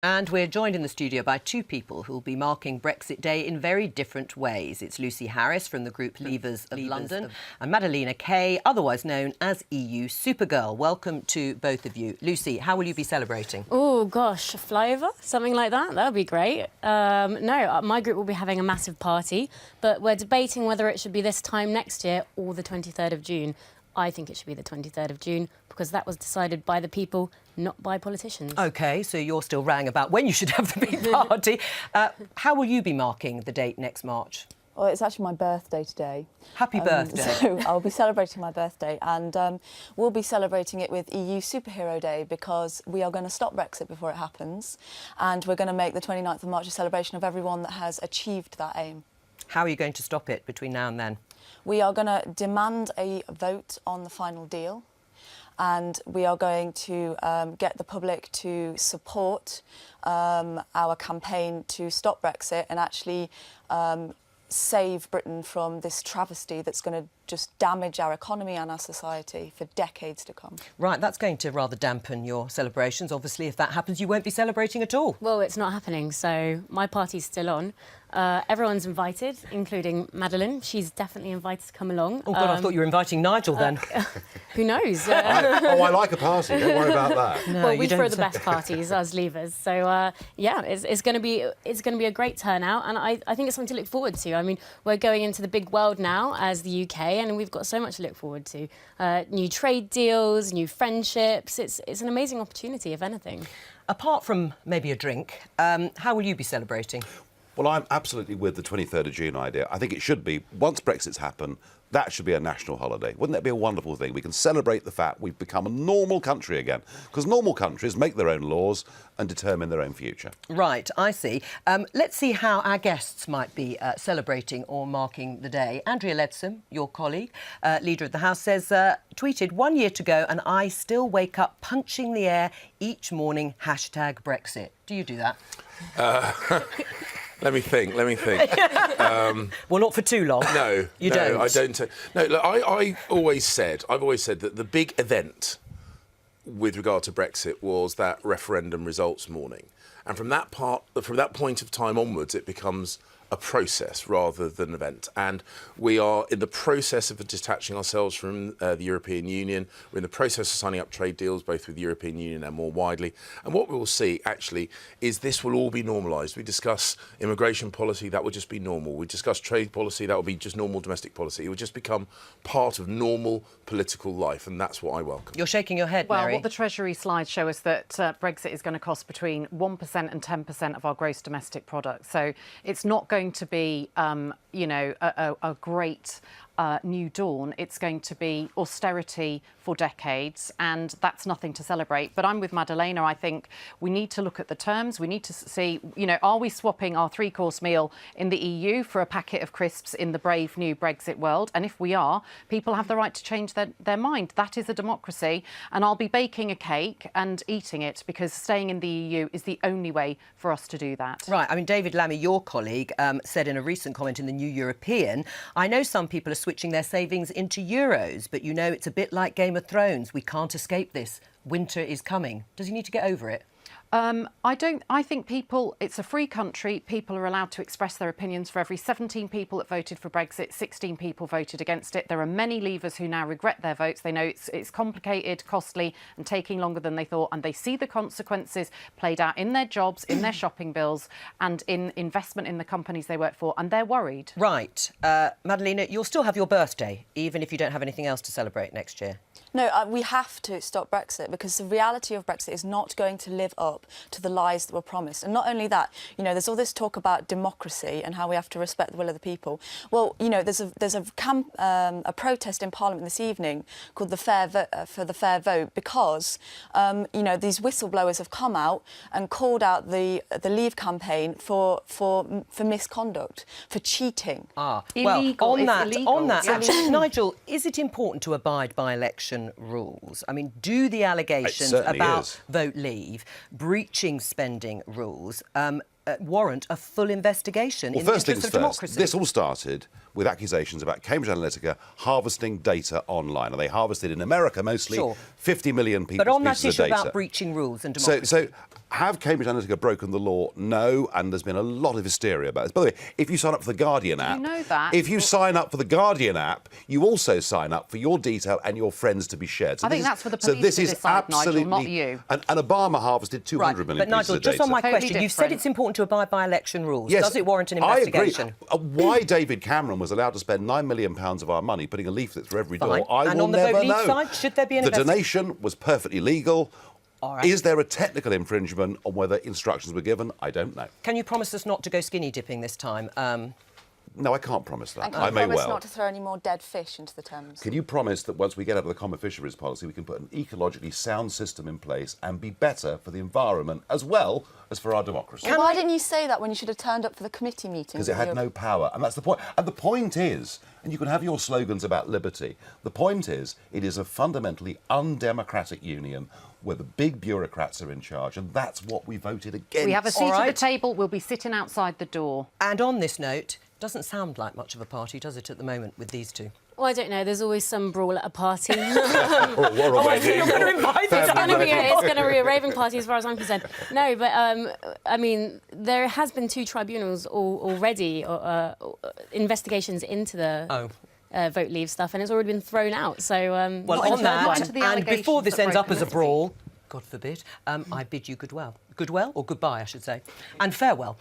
And we're joined in the studio by two people who will be marking Brexit Day in very different ways. It's Lucy Harris from the group Leavers of London and Madeleina Kay, otherwise known as EU Supergirl. Welcome to both of you. Lucy, how will you be celebrating? Oh, gosh, a flyover? Something like that? That would be great. No, my group will be having a massive party, but we're debating whether it should be this time next year or the 23rd of June. I think it should be the 23rd of June because that was decided by the people, not by politicians. OK, so you're still rang about when you should have the big party. How will you be marking the date next March? Well, it's actually my birthday today. Happy birthday. So I'll be celebrating my birthday and we'll be celebrating it with EU Superhero Day because we are going to stop Brexit before it happens and we're going to make the 29th of March a celebration of everyone that has achieved that aim. How are you going to stop it between now and then? We are going to demand a vote on the final deal and we are going to get the public to support our campaign to stop Brexit and actually save Britain from this travesty that's going to just damage our economy and our society for decades to come. Right, that's going to rather dampen your celebrations. Obviously, if that happens, you won't be celebrating at all. Well, it's not happening, so my party's still on. Everyone's invited, including Madeleine. She's definitely invited to come along. Oh, God, I thought you were inviting Nigel then. Who knows? I like a party, don't worry about that. No, well, you we don't throw the best parties, us Leavers. So, yeah, it's going to be a great turnout, and I think it's something to look forward to. I mean, we're going into the big world now as the UK, and we've got so much to look forward to. New trade deals, new friendships. It's an amazing opportunity, if anything. Apart from maybe a drink, how will you be celebrating? Well, I'm absolutely with the 23rd of June idea. I think it should be, once Brexit's happened, that should be a national holiday. Wouldn't that be a wonderful thing? We can celebrate the fact we've become a normal country again, because normal countries make their own laws and determine their own future. Right, I see. Let's see how our guests might be celebrating or marking the day. Andrea Leadsom, your colleague, Leader of the House, says, tweeted, 1 year to go and I still wake up punching the air each morning, #Brexit. Do you do that? Let me think. Well, not for too long. No, you no, don't. I don't. No, look, I've always said that the big event with regard to Brexit was that referendum results morning, and from that point of time onwards, it becomes a process rather than an event. And we are in the process of detaching ourselves from the European Union. We're in the process of signing up trade deals, both with the European Union and more widely. And what we will see, actually, is this will all be normalised. We discuss immigration policy, that will just be normal. We discuss trade policy, that will be just normal domestic policy. It will just become part of normal political life, and that's what I welcome. You're shaking your head, Well, Mary. what the Treasury slides show us that Brexit is going to cost between 1% and 10% of our gross domestic product. So it's not going to be, a great new dawn. It's going to be austerity for decades, and that's nothing to celebrate. But I'm with Madeleina. I think we need to look at the terms. We need to see, are we swapping our three-course meal in the EU for a packet of crisps in the brave new Brexit world? And if we are, people have the right to change their mind. That is a democracy, and I'll be baking a cake and eating it because staying in the EU is the only way for us to do that. Right. I mean, David Lammy, your colleague, said in a recent comment in the New European, I know some people are switching their savings into euros, but it's a bit like Game of Thrones. We can't escape this. Winter is coming. Does he need to get over it? I think it's a free country. People are allowed to express their opinions. For every 17 people that voted for Brexit, 16 people voted against it. There are many Leavers who now regret their votes. They know it's complicated, costly and taking longer than they thought. And they see the consequences played out in their jobs, in their shopping bills and in investment in the companies they work for. And they're worried. Right. Madeleina, you'll still have your birthday, even if you don't have anything else to celebrate next year. No, we have to stop Brexit because the reality of Brexit is not going to live up to the lies that were promised. And not only that, there's all this talk about democracy and how we have to respect the will of the people. Well, there's a protest in Parliament this evening called for the Fair Vote because, these whistleblowers have come out and called out the Leave campaign for misconduct, for cheating. Illegal. Well, on that, actually, Nigel, is it important to abide by election rules? I mean, do the allegations about vote leave, breaching spending rules, warrant a full investigation in the First interest things of first, democracy. this all started with accusations about Cambridge Analytica harvesting data online. And they harvested in America mostly Sure. 50 million people's But on that pieces of issue data. about breaching rules and democracy. So have Cambridge Analytica broken the law? No, and there's been a lot of hysteria about this. By the way, if you sign up for the Guardian app... You know that. If you sign up for the Guardian app, you also sign up for your detail and your friends to be shared. So I think this that's for the so police this to is decide, Nigel, absolutely, not you. And Obama harvested 200 Right, million but pieces Nigel, of data. just on my Totally question, you said different. it's important to abide by election rules. Yes, Does it warrant an I investigation? agree. Why David Cameron was allowed to spend £9 million of our money putting a leaflet through every Fine. door, I And will on the never Vote Leave know. side, should there be an The investigation? donation was perfectly legal. All right. Is there a technical infringement on whether instructions were given? I don't know. Can you promise us not to go skinny dipping this time? No, I can't promise that. And can I you may promise well. not to throw any more dead fish into the Thames? Can you promise that once we get out of the common fisheries policy, we can put an ecologically sound system in place and be better for the environment as well as for our democracy? Well, why didn't you say that when you should have turned up for the committee meeting? Because it had no power. And that's the point. And the point is, and you can have your slogans about liberty, the point is, it is a fundamentally undemocratic union where the big bureaucrats are in charge, and that's what we voted against. We have a seat All at right. the table. We'll be sitting outside the door. And on this note, doesn't sound like much of a party, does it, at the moment with these two? Well, I don't know. There's always some brawl at a party. Or a wedding. You're going to invite us. It's going to be a raving party as far as I'm concerned. No, but I mean, there has been 2 tribunals already, investigations into the vote leave stuff, and it's already been thrown out. So, Well, Not on into that, the and before allegations this that ends up as a broken brawl, God forbid, I bid you goodwill. Goodwill, or goodbye, I should say, and farewell.